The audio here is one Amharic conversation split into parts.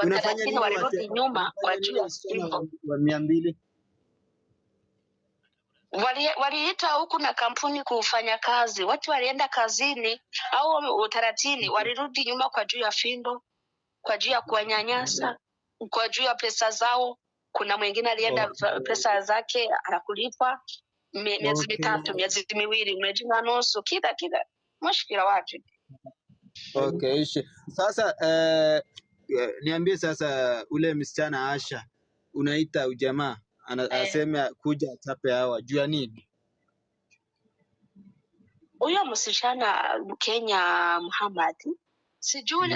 unafanya 30 nini walirudi nyuma kwa juu ya wasichana fimbo. wa 200? Waliita huku na kampuni kufanya kazi. Watu walienda kazini au utaratini, walirudi nyuma kwa juu ya fimbo, kwa juu ya kuwanyanyasa, kwa juu ya pesa zao. Kuna mwingine alienda pesa zake hakulipa miezi mitatu, miezi miwili, mwezi na nusu, kida mushkila watu. Okay, ishi. Sasa niambie sasa, ule msichana Asha unaita ujamaa anasema kuja atape hawa juu ya nini? Huyo msichana Kenya Muhammad sijui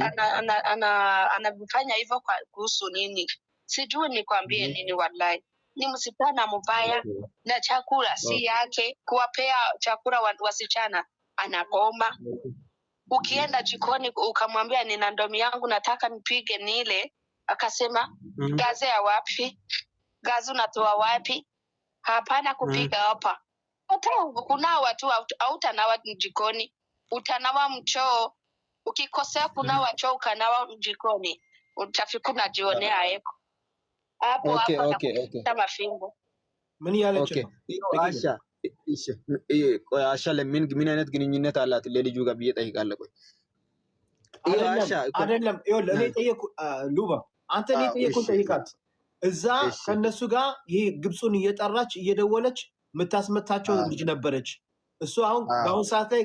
anafanya hivyo kwa kuhusu nini? Sijui nikwambie nini wallahi. Ni msichana mbaya na chakula si yake, kuwapea chakula wasichana anagoma. Ukienda jikoni ukamwambia nina ndomi yangu nataka nipige nile, akasema gaze ya wapi? Gazi unatoa wapi? Hapana kupiga hapa. Hata kuna watu hautanawa jikoni, utanawa mchoo. Ukikosea kunawa choo ukanawa jikoni, utafiku najionea eko. Hapo kama fimbo. Mani yale okay. Asha Asha lemin አይነት ግንኙነት አላት ለልጁ ጋር በየጠይቃለ ቆይ አይደለም ለኔ ጠየቁ ሉባ አንተ ለኔ ጠየቁ ጠይቃት እዛ ከነሱ ጋር ይሄ ግብጹን እየጠራች እየደወለች መታስመታቸው ልጅ ነበረች እሱ አሁን ሰዓት ላይ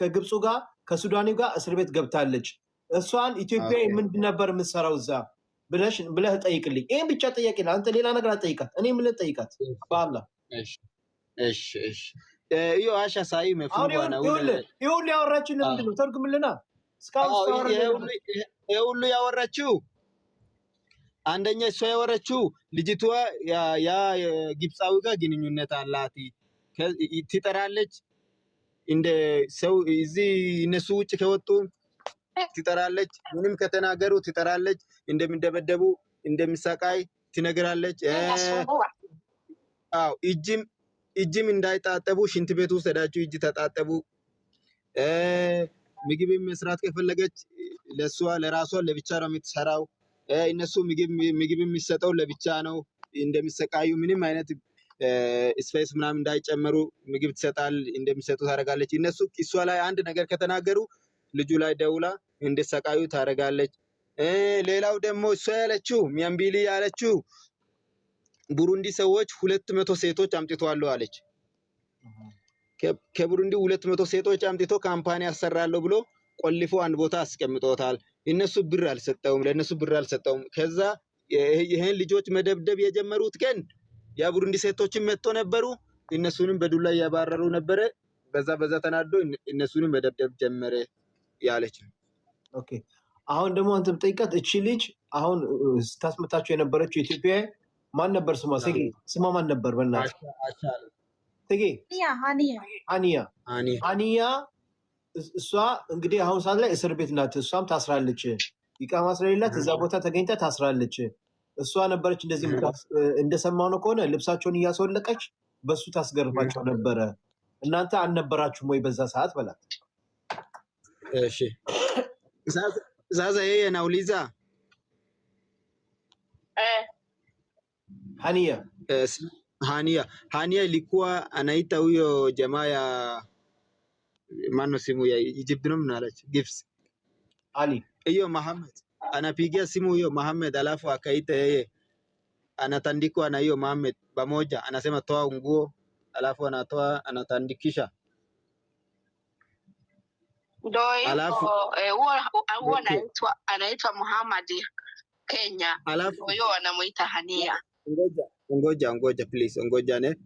ከግብጹ ጋር ከሱዳኑ ጋር እስር ቤት ገብታለች እሷን ኢትዮጵያ ምንድን ነበር የምትሰራው እዛ ብለህ ጠይቅልኝ ይሄን ብቻ ጠይቅልኝ አንተ ሌላ ነገር አትጠይቃት እኔ ምን ልጠይቃት በአላህ እሺ እዩ አሻ ሳይ መፍሁም ነው ይሁን ያወራችን ለምንድን ነው ተርጉምልና ስካውስ ሁሉ ያወራችው አንደኛ እሷ ያወራችው ልጅቷ ያ ግብጻዊ ጋር ግንኙነት አላት ትጠራለች እንደ ሰው እዚህ እነሱ ውጭ ከወጡ ትጠራለች ምንም ከተናገሩ ትጠራለች እንደሚደበደቡ እንደሚሰቃይ ትነግራለች እጅም እንዳይጣጠቡ ሽንት ቤት ውስጥ ሄዳችሁ እጅ ተጣጠቡ ምግብ መስራት ከፈለገች ለራሷ ለብቻ ነው የምትሰራው እነሱ ምግብ የሚሰጠው ለብቻ ነው እንደሚሰቃዩ ምንም አይነት ስፔስ ምናምን እንዳይጨመሩ ምግብ ትሰጣል እንደሚሰጡ ታረጋለች እነሱ እሷ ላይ አንድ ነገር ከተናገሩ ልጁ ላይ ደውላ እንደሰቃዩ ታረጋለች ሌላው ደግሞ እሷ ያለችው ሚያምቢሊ ያለችው ቡሩንዲ ሰዎች 200 ሴቶች አምጥተዋል አለች ከቡሩንዲ 200 ሴቶች አምጥቶ ካምፓኒ ያሰራለው ብሎ ቆልፎ አንድ ቦታ አስቀምጦታል እነሱ ብር አልሰጠውም ለነሱ ብር አልሰጠውም ከዛ ይሄን ልጆች መደብደብ የጀመሩት ቀን ያ ቡሩንዲ ሴቶችን መጥቶ ነበሩ እነሱንም በዱላ ያባረሩ ነበር በዛ ተናዶ እነሱንም መደብደብ ጀመረ ያለች ኦኬ አሁን ደግሞ አንተ በጠይቃት እቺ ልጅ አሁን ስታስመታቸው የነበረችው ኢትዮጵያ ማን ነበር ስሟ ማን ነበር በእናትህ ተጌ አኒያ እሷ እንግዲህ አሁን ሰዓት ላይ እስር ቤት ናት እሷም ታስራለች ይቃማ ስለሌላት እዛ ቦታ ተገኝታ ታስራለች እሷ ነበረች እንደዚህ እንደሰማው ነው ከሆነ ልብሳቸውን እያስወለቀች በሱ ታስገርፋቸው ነበረ እናንተ አልነበራችሁም ወይ በዛ ሰዓት በላት እሺ sasa yeye anauliza Hania ilikuwa anaita huyo jamaa ya mano simu ya Egypt no mnalacha gifts Ali hiyo Mohamed anapigia simu huyo Mohamed alafu akaita yeye anatandikwa na hiyo Mohamed pamoja anasema toa nguo alafu anatandikisha alafu huo anaitwa Muhammad Kenya huyo anamuita Hania ngoja please ngoja ne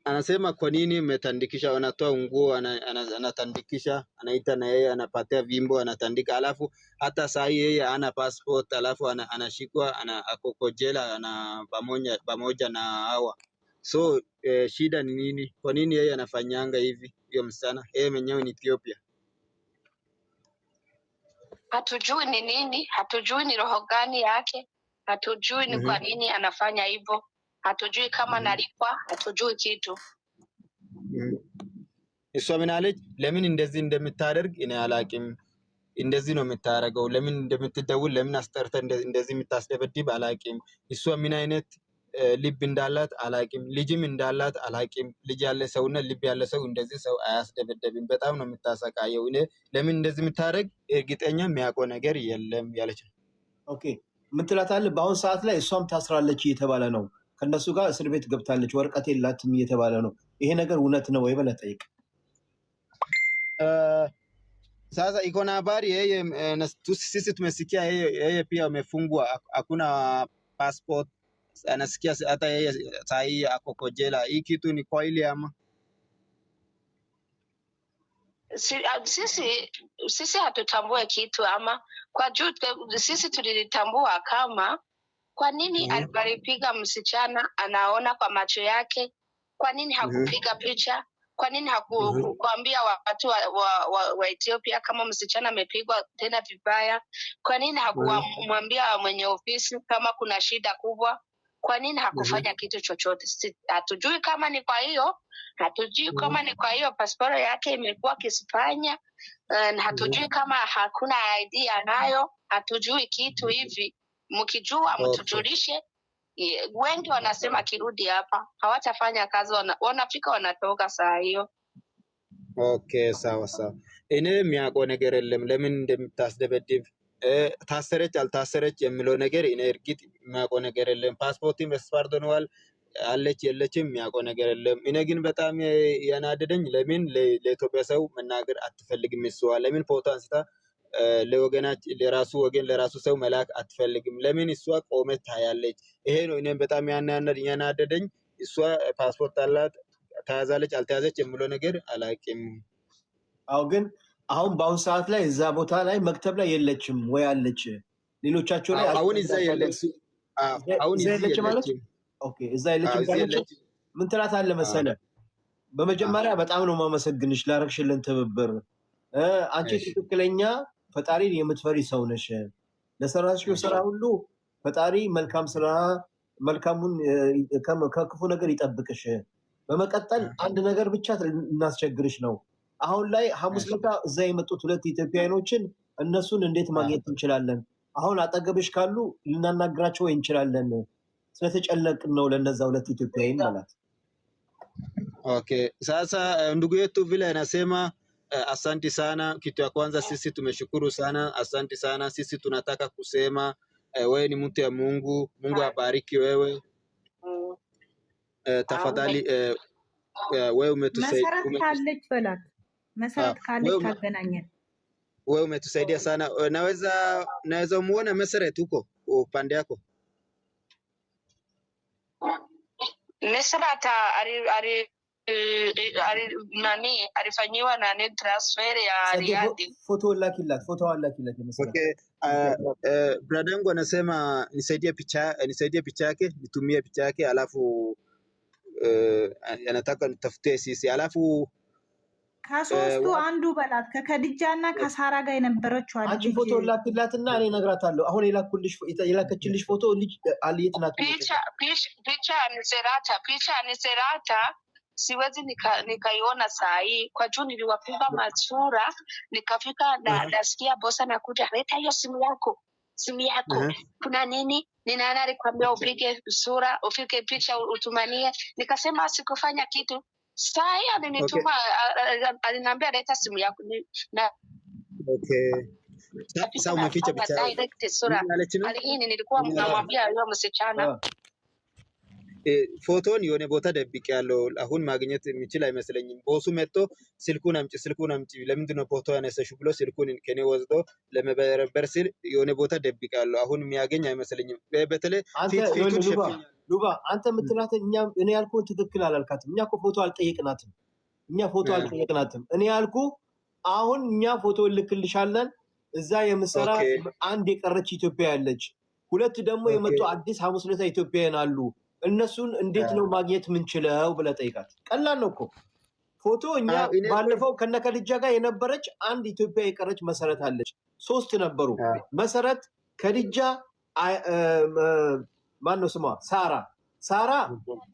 anasema kwa nini umetandikisha anatoa nguo anatandikisha anaita na yeye anapatia vimbo anatandika alafu hata saa yeye ana passport alafu anashikwa ako jela ana pamoja na hawa so shida ni nini kwa nini yeye anafanyanga hivi hiyo msana yeye mwenyewe ni Ethiopia hatujui ni nini hatujui ni roho gani yake hatujui ni kwa nini anafanya hivyo hatujui kama nalipwa hatujui kitu እሷ ምን አለች ለምን እንደዚህ እንደምታደርግ እኔ አላቅም እንደዚህ ነው የምታረገው ለምን እንደምትደውል ለምን አስጠርተ እንደዚህ የምታስደበድብ አላቂም እሷ ምን አይነት ልብ እንዳላት አላቂም ልጅም እንዳላት አላቂም ልጅ ያለ ሰውና ልብ ያለ ሰው እንደዚህ ሰው አያስደበደብም በጣም ነው የምታሰቃየው እኔ ለምን እንደዚህ የምታረግ እርግጠኛ የሚያውቀው ነገር የለም ያለች ኦኬ ምን ትላታለህ በአሁን ሰዓት ላይ እሷም ታስራለች እየተባለ ነው ከነሱ ጋር እስር ቤት ገብታለች ወረቀት የላትም እየተባለ ነው ይሄ ነገር እውነት ነው ወይ ብለህ ጠይቅ sasa iko na habari yeye sisi tumesikia yeye pia amefungwa hakuna passport anasikia hata yeye saa hii ako kojela hii kitu ni kweli ama sisi hatutambue kitu ama kwa juu sisi tulitambua kama kwa nini alipiga msichana anaona kwa macho yake kwa nini hakupiga picha kwa nini hakuambia watu wa Ethiopia kama msichana amepigwa tena vibaya kwa nini hakumwambia mwenye ofisi kama kuna shida kubwa kwa nini hakufanya kitu chochote hatujui kama ni kwa hiyo hatujui kama ni kwa hiyo pasiporo yake imekuwa Kispanya hatujui kama hakuna idea nayo hatujui kitu hivi mkijua mtujulishe wengi wanasema kirudi hapa hawatafanya kazi wanafika wanatoka saa hiyo okay sawa sawa እኔ የሚያውቀው ነገር የለም ለምን እንደምታስደበድብ ታሰረች አልታሰረች የሚለው ነገር እኔ እርግጥ የሚያውቀው ነገር የለም ፓስፖርትም ኤክስፓየርድ ሆኗል አለች የለችም የሚያውቀው ነገር የለም እኔ ግን በጣም ያናደደኝ ለምን ለኢትዮጵያ ሰው መናገር አትፈልግም እሷ ለምን ፎቶ አንስታ ለወገናች ለራሱ ወገን ለራሱ ሰው መላክ አትፈልግም ለምን እሷ ቆመት ታያለች ይሄ ነው እኔም በጣም ያናደደኝ እሷ ፓስፖርት አላት ታያዛለች አልታያዘች የሚለው ነገር አላቂም አው ግን አሁን ባውን ሰዓት ላይ እዛ ቦታ ላይ መክተብ ላይ የለችም ወይ አለች ሌሎቻቸው ላይ አሁን እዛ የለች አሁን እዛ የለች ማለት ኦኬ እዛ የለች ምን ትላታለህ መሰለህ በመጀመሪያ በጣም ነው ማመሰግንሽ ላረክሽልን ትብብር አንቺ ትክክለኛ ፈጣሪን የምትፈሪ ሰው ነሽ ለሰራሽው ስራ ሁሉ ፈጣሪ መልካም ስራ መልካሙን ከክፉ ነገር ይጠብቅሽ በመቀጠል አንድ ነገር ብቻ እናስቸግርሽ ነው አሁን ላይ ሐሙስ ለታ እዛ የመጡት ሁለት ኢትዮጵያኖችን እነሱን እንዴት ማግኘት እንችላለን አሁን አጠገብሽ ካሉ ልናናግራቸው እንችላለን ስለተጨነቅን ነው ለነዛ ሁለት ኢትዮጵያይን ማለት ኦኬ sasa ndugu yetu vile anasema asante sana kitu ya kwanza sisi tumeshukuru sana asante sana sisi tunataka kusema wewe ni mtu ya Mungu Mungu abariki wewe tafadhali wewe umetusaidia መሰረት ካለች ታገናኘን wewe umetusaidia sana naweza muone Meseret huko upande yako Meseret nani alifanyiwa nani transfer ya Riyadh foto lakilat Meseret okay brother wangu anasema nisaidie picha yake nitumie picha yake alafu anataka nitafutie sisi alafu ከሶስቱ አንዱ በላት ከከድጃና ከሳራ ጋር የነበረችው አንቺ ፎቶ ላክላትና እኔ ነግራታለሁ አሁን የላከችልሽ ፎቶ ልጅ አልየት ናት picha ni serata siwezi nikaiona saa hii kwa juu niliwapiga masura nikafika nasikia bosa nakuja leta hiyo simu yako kuna nini ni nani alikwambia upige sura ufike picha utumanie nikasema sikufanya kitu saa hii alinituma aliniambia leta simu yako na okay sasa umeficha picha direct sura alihini nilikuwa namwambia yule msichana ፎቶን የሆነ ቦታ ደብቅ ያለው አሁን ማግኘት የሚችል አይመስለኝም ቦሱ መጥቶ ስልኩን አምጪ ለምንድን ነው ፎቶ ያነሳሽው ብሎ ስልኩን ከኔ ወስዶ ለመበረበር ሲል የሆነ ቦታ ደብቅ ያለው አሁን የሚያገኝ አይመስለኝም በተለይ ፊቱን ሸፍኛ ሉባ አንተ ምትላት እኔ ያልኩ ትክክል አላልካትም እኛ እኮ ፎቶ አልጠየቅናትም እኔ ያልኩ አሁን እኛ ፎቶ ልክልሻለን እዛ የምሰራ አንድ የቀረች ኢትዮጵያ ያለች ሁለት ደግሞ የመጡ አዲስ ሐሙስ ለታ ኢትዮጵያውያን አሉ እነሱን እንዴት ነው ማግኘት ምንችለው ብለህ ጠይቃት ቀላል ነው እኮ ፎቶ እኛ ባለፈው ከነከልጃ ጋር የነበረች አንድ ኢትዮጵያ የቀረች መሰረት አለች ሶስት ነበሩ መሰረት ከልጃ ማን ነው ስሟ ሳራ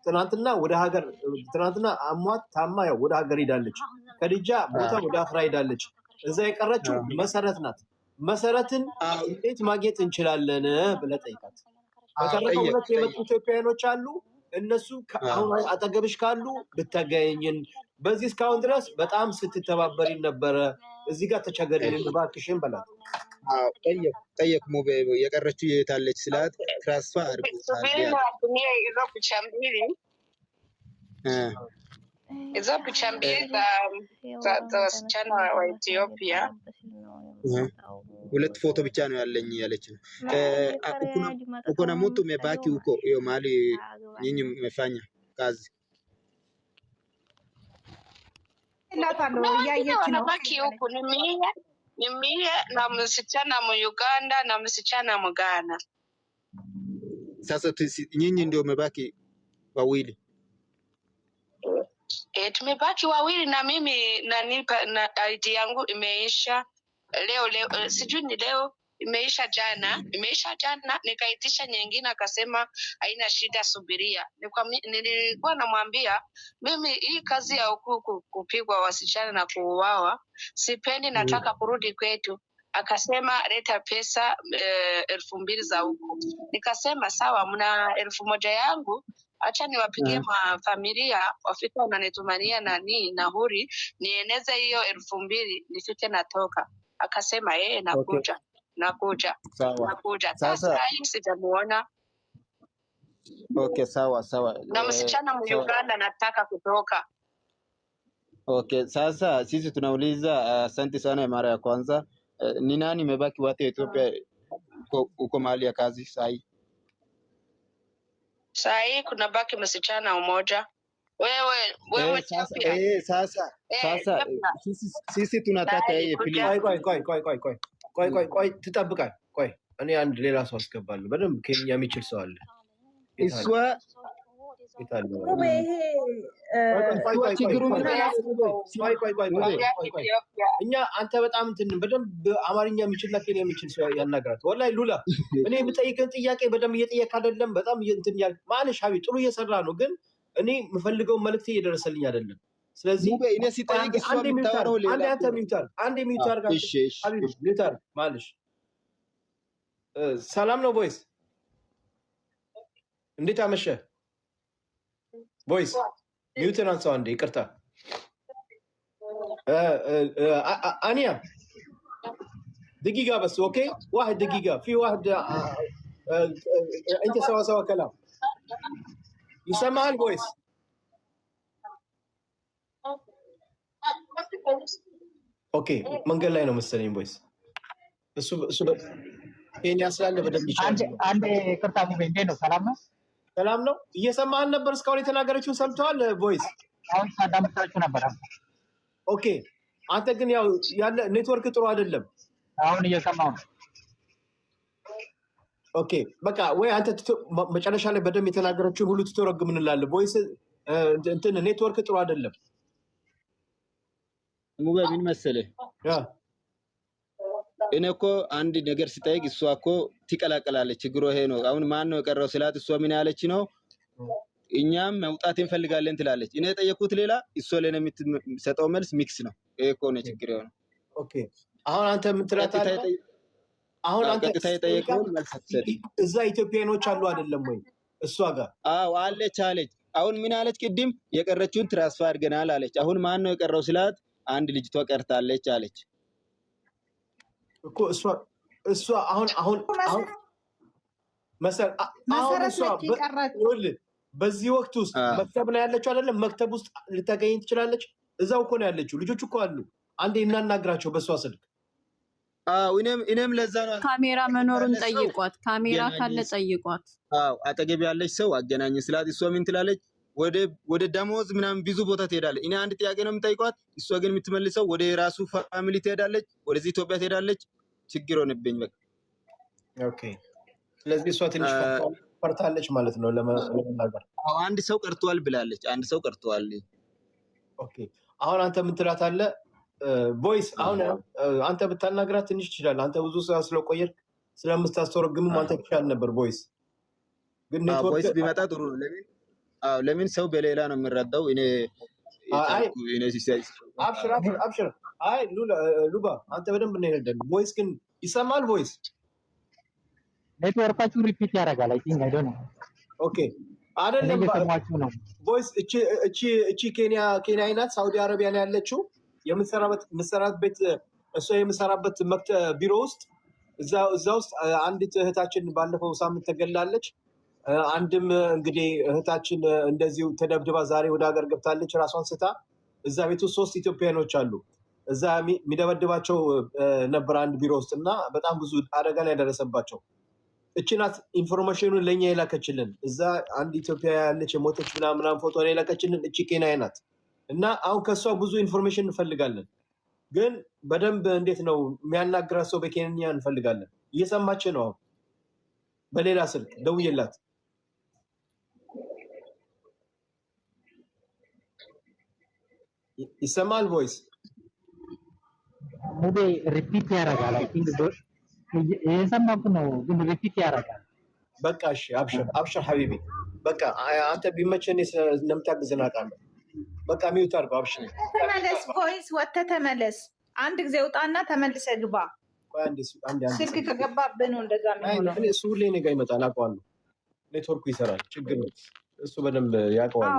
ትናንትና ወደ ሀገር ትናንትና አሟት ታማ ያው ወደ ሀገር ሄዳለች ከልጃ ቦታ ወደ አፍራ ሄዳለች እዛ የቀረችው መሰረት ናት መሰረትን እንዴት ማግኘት እንችላለን ብለህ ጠይቃት። በተረፈ ሁለት የመጡ ኢትዮጵያውያኖች አሉ። እነሱ አሁን አጠገብሽ ካሉ ብታገኘን። በዚህ እስካሁን ድረስ በጣም ስትተባበሪን ነበረ። እዚህ ጋር ተቸገረን እባክሽን በላት። ጠየቅ ሙቤ የቀረችው የታለች ስላት ትራንስፈር አድርጎታል። Hizo picha mbili za wasichana wa Ethiopia. ሁለት ፎቶ ብቻ ነው ያለኝ ያለች ነው። kuna mtu umebaki huko hiyo mahali nyinyi mmefanya kazi? Wanabaki huku ni mie na msichana mu Uganda na msichana mu Ghana. Sasa nyinyi ndio mmebaki wawili? Tumebaki wawili na mimi na ID yangu imeisha leo sijui ni leo imeisha jana nikaitisha nyingine akasema haina shida subiria. Nilikuwa namwambia mimi hii kazi ya kupigwa wasichana na kuuawa sipendi, nataka kurudi kwetu. Akasema leta pesa 2,000 za huko. Nikasema sawa, mna 1,000 yangu, acha niwapigie familia wafika wananitumania nahuri nieneze hiyo 2,000 nifike natoka. Akasema nakuja. Sasa hii sijamuona. Okay, sawa. Na msichana mu Uganda nataka kutoka. Okay, sasa sisi tunauliza asante sana mara ya kwanza. Ni nani imebaki watu Ethiopia uko mahali ya kazi sahi? Sahi kuna baki msichana mmoja. Wewe sasa sisi tunataka yeye pili. ቆይ ትጠብቃል። ቆይ እኔ አንድ ሌላ ሰው አስገባለሁ። በደንብ ከኛ የሚችል ሰው አለ። እሷ እኛ አንተ በጣም በደንብ አማርኛ የሚችል ለከኔ የሚችል ሰው ያናገራት። ወላሂ ሉላ እኔ የምጠይቅህን ጥያቄ በደንብ እየጠየቅ አይደለም። በጣም እንትን ያል ማለሽ ሀቢ ጥሩ እየሰራ ነው፣ ግን እኔ የምፈልገው መልእክት እየደረሰልኝ አይደለም። ስለዚህ እኔ ሲጠይቅ እሷ የምታወራው ሌላ አንዴ ሚውታር ጋር ሀቢብ ሚውታር ማለሽ ሰላም ነው ቦይስ፣ እንዴት አመሸ ቦይስ? ሚውትን አንሳው አንዴ፣ ይቅርታ አንያ دقيقة بس اوكي، 1 دقيقة في واحد انت سوا كلام يسمع الفويس. اوكي መንገድ ላይ ነው መሰለኝ ቮይስ እሱ የኛ ስላለ በደንብ ይችላል። አንዴ ይቅርታ ሙቤ፣ እንዴት ነው? ሰላም ነው። እየሰማህን ነበር? እስካሁን የተናገረችውን ሰምተዋል? ቮይስ አሁን ሳዳምጣችሁ ነበር። ኦኬ፣ አንተ ግን ያው ያለ ኔትወርክ ጥሩ አይደለም። አሁን እየሰማሁ ነው። ኦኬ፣ በቃ ወይ አንተ መጨረሻ ላይ በደንብ የተናገረችውን ሁሉ ትተረጉም እንላለን። ቮይስ እንትን ኔትወርክ ጥሩ አይደለም። ሙቤ ምን መሰለህ፣ እኔ እኮ አንድ ነገር ሲጠይቅ እሷ እኮ ትቀላቀላለች። ችግሩ ይሄ ነው። አሁን ማን ነው የቀረው ስላት እሷ ምን ያለች ነው? እኛም መውጣት እንፈልጋለን ትላለች። እኔ የጠየኩት ሌላ፣ እሷ ለኔ የምትሰጠው መልስ ሚክስ ነው። ይሄ እኮ ነው ችግር ነው። ኦኬ፣ አሁን አንተ የምትላታለህ አሁን አንተ ቀጥታ የጠየቀው መልስ አትሰጥ። እዛ ኢትዮጵያኖች አሉ አይደለም ወይ እሷ ጋር? አዎ አለች። አሁን ምን አለች? ቅድም የቀረችውን ትራንስፈር አድርገናል አለች። አሁን ማን ነው የቀረው ስላት አንድ ልጅቷ ቀርታለች አለች እኮ እሷ አሁን በዚህ ወቅት ውስጥ መክተብ ላይ ያለችው አይደለም? መክተብ ውስጥ ልታገኝ ትችላለች። እዛው እኮ ነው ያለችው። ልጆች እኮ አሉ። አንዴ እናናግራቸው በሷ ስልክ። እኔም ለዛ ነው ካሜራ መኖሩን ጠይቋት። ካሜራ ካለ ጠይቋት። አጠገብ ያለች ሰው አገናኝ ስላት እሷ ምን ትላለች? ወደ ደሞዝ ምናምን ብዙ ቦታ ትሄዳለች። እኔ አንድ ጥያቄ ነው የምጠይቋት፣ እሷ ግን የምትመልሰው ወደ ራሱ ፋሚሊ ትሄዳለች፣ ወደዚህ ኢትዮጵያ ትሄዳለች። ችግር ሆነብኝ በቃ። ኦኬ፣ ስለዚህ እሷ ትንሽ ፈርታለች ማለት ነው ለመናገር። አንድ ሰው ቀርቷል ብላለች። አንድ ሰው ቀርቷል። ኦኬ፣ አሁን አንተ ምን ትላታለህ? ቮይስ አሁን አንተ ብታናግራት ትንሽ ይችላል። አንተ ብዙ ሰው ስለቆየህ ስለምታስተረግምም አንተ ይችላል ነበር። ቮይስ ግን ኔትወርክ ቮይስ ቢመጣ ጥሩ ነው። ለምን ሰው በሌላ ነው የሚረዳው? እኔ አብሽር አይ ሉባ አንተ በደንብ ነው የረዳን። ቮይስ ግን ይሰማል ቮይስ ኔትወርካችሁ ሪፒት ያደርጋል። አይ ቲንክ አይ ዶንት ኖ። ኦኬ አይደለም እየሰማችሁ ነው። ቮይስ እቺ ኬንያ አይናት ሳውዲ አረቢያ ነው ያለችው የምትሰራበት ቤት እሷ የምትሰራበት ቢሮ ውስጥ እዛ ውስጥ አንዲት እህታችን ባለፈው ሳምንት ተገላለች። አንድም እንግዲህ እህታችን እንደዚሁ ተደብድባ ዛሬ ወደ ሀገር ገብታለች ራሷን ስታ። እዛ ቤት ውስጥ 3 ኢትዮጵያኖች አሉ። እዛ የሚደበድባቸው ነበር አንድ ቢሮ ውስጥ እና በጣም ብዙ አደጋ ላይ ያደረሰባቸው። እቺ ናት ኢንፎርሜሽኑን ለኛ የላከችልን። እዛ አንድ ኢትዮጵያ ያለች የሞተች ምናምን ፎቶ ነው የላከችልን። እቺ ኬንያ ናት እና አሁን ከሷ ብዙ ኢንፎርሜሽን እንፈልጋለን። ግን በደንብ እንዴት ነው የሚያናግራት ሰው በኬንያ እንፈልጋለን። እየሰማች ነው። አሁን በሌላ ስልክ ደውዬላት ይሰማል ቮይስ ሙቤ ሪፒት ያደርጋል። አይ ቲንክ የሰማኩ ነው ግን ሪፒት ያደርጋል። በቃ እሺ አብሽር ሐቢቢ በቃ አንተ ቢመቸኝ እንደምታግዘን አውቃለሁ። በቃ ሚውት አድርገው አብሽር። ተመለስ ቮይስ ወጥተህ ተመለስ። አንድ ጊዜ ውጣና ተመልሰህ ግባ። ስልክ ከገባብህ ነው እንደዛ የሚሆነው። እሱ ሁሌ እኔ ጋር ይመጣል አውቀዋለሁ። ኔትወርኩ ይሰራል ችግር ነው። እሱ በደንብ ያውቀዋል።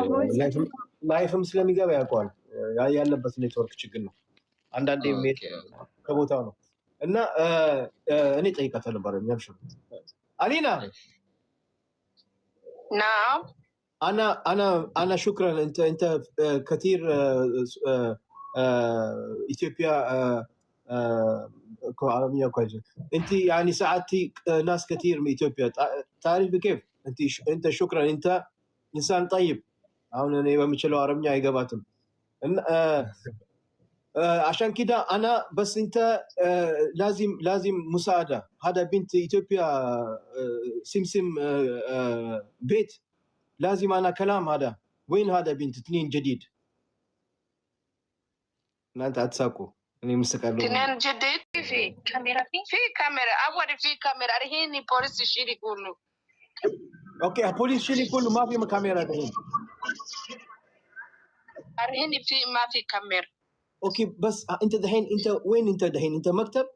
ላይፍም ስለሚገባ ያውቀዋል ያለበት ኔትወርክ ችግር ነው። አንዳንዴ ከቦታው ነው እና እኔ ጠይቃታለሁ ነበር የሚያብሽሩ አሊና نعم انا شكرا انت كثير اثيوبيا عربيه كويس. انت يعني ساعدتي ناس كثير من اثيوبيا تعرفي كيف انت شكرا انت انسان طيب. አሁን እኔ በምችለው አረብኛ አይገባትም عشان كده انا بس انت لازم مساعده. هذا بنت اثيوبيا سمسم بيت لازم انا كلام. هذا وين هذا بنت 2 جديد انت اتساكو اني مستقبل 2 جديد في كاميرا في كاميرا اول في كاميرا الحين بوليس يشيل كله. اوكي بوليس يشيل كله ما في كاميرا الحين في ما في كاميرا. اوكي بس انت دحين انت وين انت دحين انت مكتب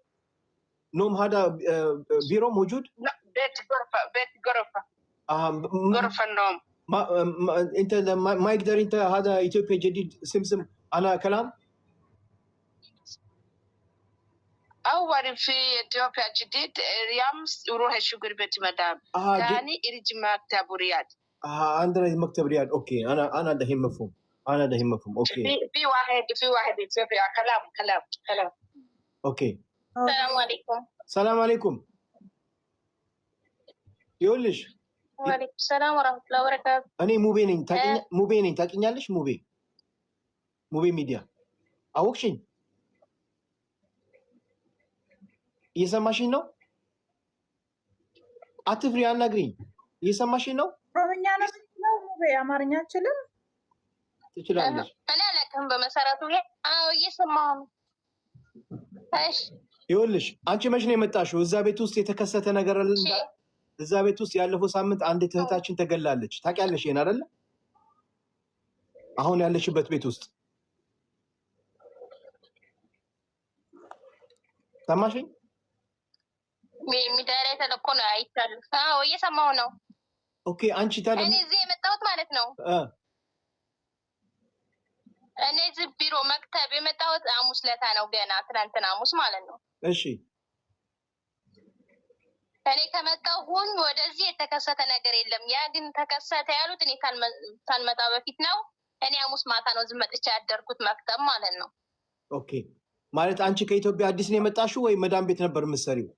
نوم هذا بيرو موجود؟ لا بيت غرفه غرفه النوم. انت ما يقدر انت هذا اثيوبيا جديد سمسم انا كلام اول في اثيوبيا جديد يامس يروح الشغل بيت مدام ثاني يرجع مكتب رياض. عندنا مكتب رياض. اوكي انا دحين مفهوم اوكي في واحد اثيوبيا كلام اوكي. السلام عليكم يقولش وعليكم السلام ورحمه الله وبركاته. እኔ ሙቤ ነኝ ታውቂኛለሽ? ሙቤ ሚዲያ አወቅሽኝ? እየሰማሽኝ ነው? አትፍሪ አናግሪኝ። እየሰማሽኝ ነው? ኦሮምኛ ነው ሙቤ አማርኛ አችልም ትችላለሽ? እኔ አላውቅም በመሰረቱ አዎ እየሰማሁ ነው። እሺ ይኸውልሽ አንቺ መች ነው የመጣሽው? እዛ ቤት ውስጥ የተከሰተ ነገር አለ። እዛ ቤት ውስጥ ያለፈው ሳምንት አንድ እህታችን ተገላለች። ታውቂያለሽ ይሄን አይደለ? አሁን ያለሽበት ቤት ውስጥ ሰማሽኝ? ሚዲያ ላይ ተለቆ ነው አይቻልም። አዎ እየሰማሁ ነው። ኦኬ አንቺ ታዲያ እኔ እዚህ የመጣሁት ማለት ነው እኔ እዚህ ቢሮ መክተብ የመጣሁት ሐሙስ ለታ ነው። ገና ትናንትና ሐሙስ ማለት ነው። እሺ እኔ ከመጣሁኝ ወደዚህ የተከሰተ ነገር የለም። ያ ግን ተከሰተ ያሉት እኔ ካልመጣ በፊት ነው። እኔ ሐሙስ ማታ ነው እዚህ መጥቼ ያደርኩት መክተብ ማለት ነው። ኦኬ ማለት አንቺ ከኢትዮጵያ አዲስ ነው የመጣሽው ወይ መዳም ቤት ነበር የምትሰሪው?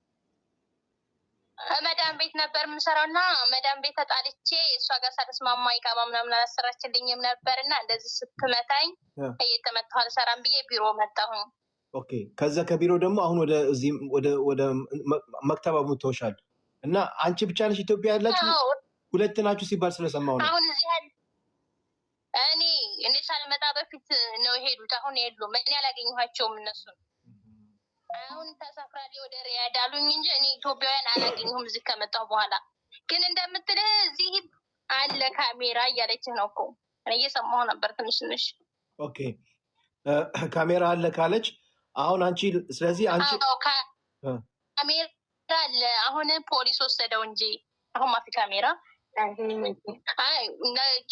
መዳም ቤት ነበር የምሰራውና መዳም ቤት ተጣልቼ እሷ ጋር ሳልስማማ ኢቃማ ምናምን አላሰራችልኝም ነበርና እንደዚህ ስትመታኝ እየተመታሁ አልሰራም ብዬ ቢሮ መጣሁ። ኦኬ ከዛ ከቢሮ ደግሞ አሁን ወደ መክተባ ሙተውሻል እና አንቺ ብቻ ነሽ ኢትዮጵያ ያላችሁ? ሁለት ናችሁ ሲባል ስለሰማሁ ነው። አሁን እዚህ እኔ ሳልመጣ በፊት ነው የሄዱት። አሁን የሉም። እኔ አላገኘኋቸውም እነሱን። አሁን ተሳፍራለሁ ወደ ሪያድ አሉኝ እንጂ እኔ ኢትዮጵያውያን አላገኘሁም እዚህ ከመጣሁ በኋላ። ግን እንደምትልህ እዚህ አለ ካሜራ እያለችህ ነው እኮ እኔ እየሰማሁ ነበር ትንሽ። ኦኬ ካሜራ አለ ካለች አሁን አንቺ ስለዚህ አንቺ ካሜራ አለ። አሁን ፖሊስ ወሰደው እንጂ አሁን ማፊ ካሜራ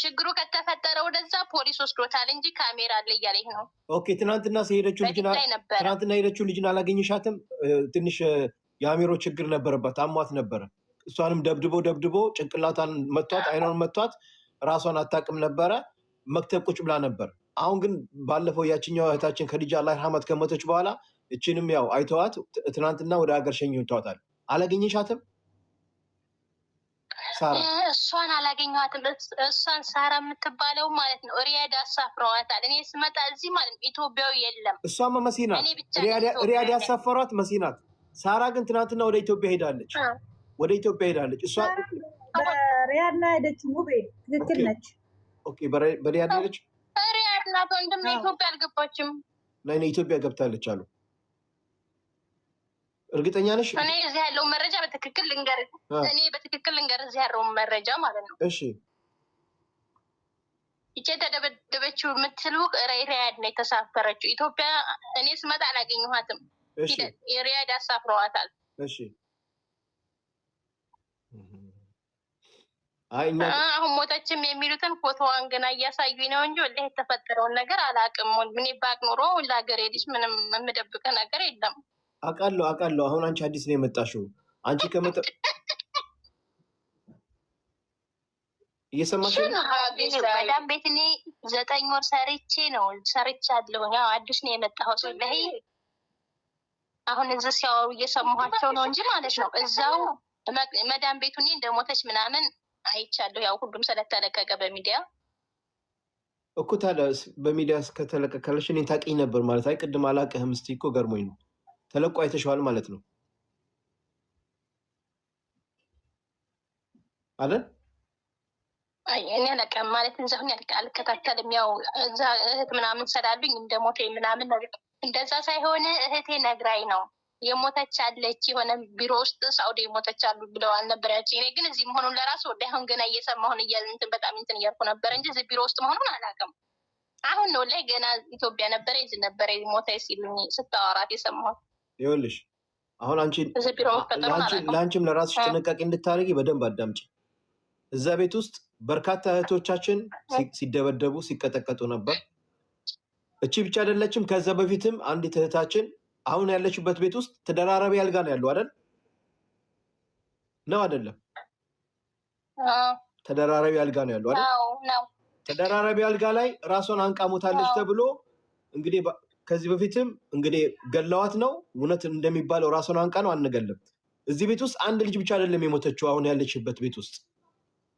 ችግሩ ከተፈጠረ ወደዛ ፖሊስ ወስዶታል እንጂ ካሜራ አለ እያለኝ ነው። ኦኬ ትናንትና ሄደችው ልጅን አላገኘሻትም? ትንሽ የአእምሮ ችግር ነበረባት፣ አሟት ነበረ። እሷንም ደብድቦ ጭንቅላቷን መቷት፣ አይኗን መቷት፣ ራሷን አታውቅም ነበረ። መክተብ ቁጭ ብላ ነበር። አሁን ግን ባለፈው ያችኛው እህታችን ከዲጃ አላህ ይርሐማት ከሞተች በኋላ እችንም ያው አይተዋት ትናንትና ወደ ሀገር ሸኝተዋታል። አላገኘሻትም? ሳራ እሷን አላገኘኋትም። እሷን ሳራ የምትባለው ማለት ነው ሪያድ አሳፍረዋታል። እኔ ስመጣ እዚህ ማለት ነው ኢትዮጵያዊ የለም። እሷማ መሲ ናት። ሪያድ ያሳፈሯት መሲ ናት። ሳራ ግን ትናንትና ወደ ኢትዮጵያ ሄዳለች። እሷ በሪያድ ነው ሄደችው። ውቤ ትክክል ነች። ኦኬ በሪያድ ሄደች። ሪያድ ናት ወንድም፣ ኢትዮጵያ አልገባችም። ላይ ኢትዮጵያ ገብታለች አሉ። እርግጠኛ ነሽ? እኔ እዚህ ያለውን መረጃ በትክክል ልንገርህ። እዚህ ያለውን መረጃ ማለት ነው። እሺ ይቼ ተደበደበችው የምትሉ ሪያድ ነው የተሳፈረችው። ኢትዮጵያ እኔ ስመጣ አላገኘኋትም። ሪያድ አሳፍረዋታል። እሺ አሁን ሞተችም የሚሉትን ፎቶዋን ገና እያሳዩኝ ነው እንጂ ወላሂ የተፈጠረውን ነገር አላውቅም። ምን ባቅ ኖሮ ለሀገሬ ልጅ ምንም የምደብቀ ነገር የለም። አውቃለሁ። አሁን አንቺ አዲስ ነው የመጣሽው። አንቺ እየሰማሽ ነው? በጣም ቤት እኔ 9 ወር ሰርቻለሁ። ያው አዲስ ነው የመጣሁት። ወላሂ አሁን እዚህ ሲያወሩ እየሰማኋቸው ነው እንጂ ማለት ነው። እዛው መዳም ቤቱ እኔ እንደሞተች ምናምን አይቻለሁ። ያው ሁሉም ስለተለቀቀ በሚዲያ እኮ። ታዲያ በሚዲያ ከተለቀቀልሽ እኔን ታውቂኝ ነበር ማለት አይ ቅድም አላውቅህም እስቲ እኮ ገርሞኝ ነው። ተለቆ አይተሽዋል ማለት ነው አይደል? እኔ አላውቅም ማለት እንዛሁን አልከታተልም። ያው እዛ እህት ምናምን ስላሉኝ እንደሞተ ምናምን እንደዛ ሳይሆን እህቴ ነግራኝ ነው የሞተች አለች የሆነ ቢሮ ውስጥ ሳውዲ የሞተች አሉ ብለው አልነበረችኝ። እኔ ግን እዚህ መሆኑን ለራሱ ወደ አሁን ገና እየሰማሁን በጣም እንትን እያልኩ ነበር እንጂ እዚህ ቢሮ ውስጥ መሆኑን አላውቅም። አሁን ነው ላይ ገና ኢትዮጵያ ነበረ እዚህ ነበረ ሞተ ሲሉኝ ስታወራት የሰማሁት። ይኸውልሽ አሁን ለአንቺም ለራስሽ ጥንቃቄ እንድታደርጊ በደንብ አዳምጪ። እዛ ቤት ውስጥ በርካታ እህቶቻችን ሲደበደቡ ሲቀጠቀጡ ነበር። እቺ ብቻ አይደለችም። ከዛ በፊትም አንዲት እህታችን አሁን ያለችበት ቤት ውስጥ ተደራራቢ አልጋ ነው ያለው አይደል? ነው አይደለም? ተደራራቢ አልጋ ነው ያለው አይደል? ተደራራቢ አልጋ ላይ ራሷን አንቃ ሞታለች ተብሎ እንግዲህ ከዚህ በፊትም እንግዲህ ገለዋት ነው እውነት እንደሚባለው ራሷን አንቃ ነው አንገልም። እዚህ ቤት ውስጥ አንድ ልጅ ብቻ አይደለም የሞተችው አሁን ያለችበት ቤት ውስጥ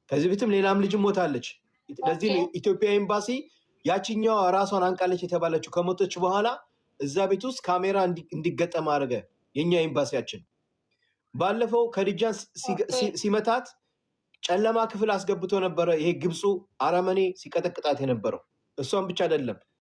ከዚህ በፊትም ሌላም ልጅ ሞታለች። ለዚህ ኢትዮጵያ ኤምባሲ ያቺኛዋ ራሷን አንቃለች የተባለችው ከሞተች በኋላ እዛ ቤት ውስጥ ካሜራ እንዲገጠም አድርገ የኛ ኤምባሲያችን። ባለፈው ከዲጃን ሲመታት ጨለማ ክፍል አስገብቶ ነበረ ይሄ ግብፁ አረመኔ ሲቀጠቅጣት የነበረው። እሷን ብቻ አይደለም